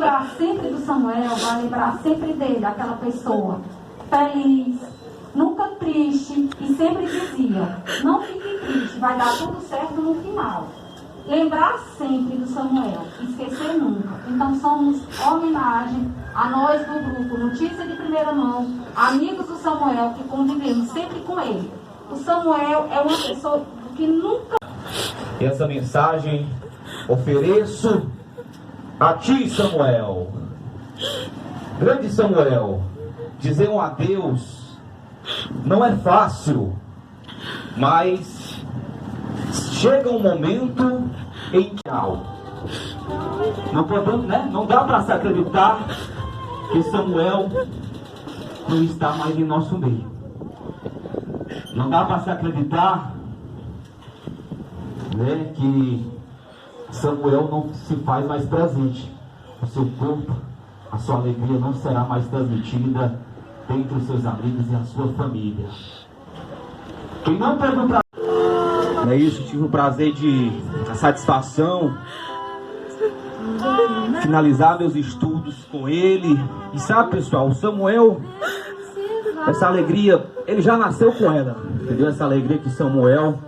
lembrar sempre do Samuel, vai lembrar sempre dele, aquela pessoa feliz, nunca triste, e sempre dizia: não fique triste, vai dar tudo certo no final. Lembrar sempre do Samuel, esquecer nunca. Então somos homenagem a nós do grupo Notícia de Primeira Mão, amigos do Samuel, que convivemos sempre com ele. O Samuel é uma pessoa que nunca... E essa mensagem ofereço a ti, Samuel. Grande Samuel, dizer um adeus não é fácil, mas chega um momento em que não podemos, né? Não dá para se acreditar que Samuel não está mais em nosso meio. Não dá para se acreditar, né, que Samuel não se faz mais presente. O seu corpo, a sua alegria não será mais transmitida entre os seus amigos e a sua família. Quem não teve o prazer, não é isso? Tive o prazer a satisfação finalizar meus estudos com ele. E sabe, pessoal, o Samuel, essa alegria, ele já nasceu com ela, entendeu? Essa alegria que Samuel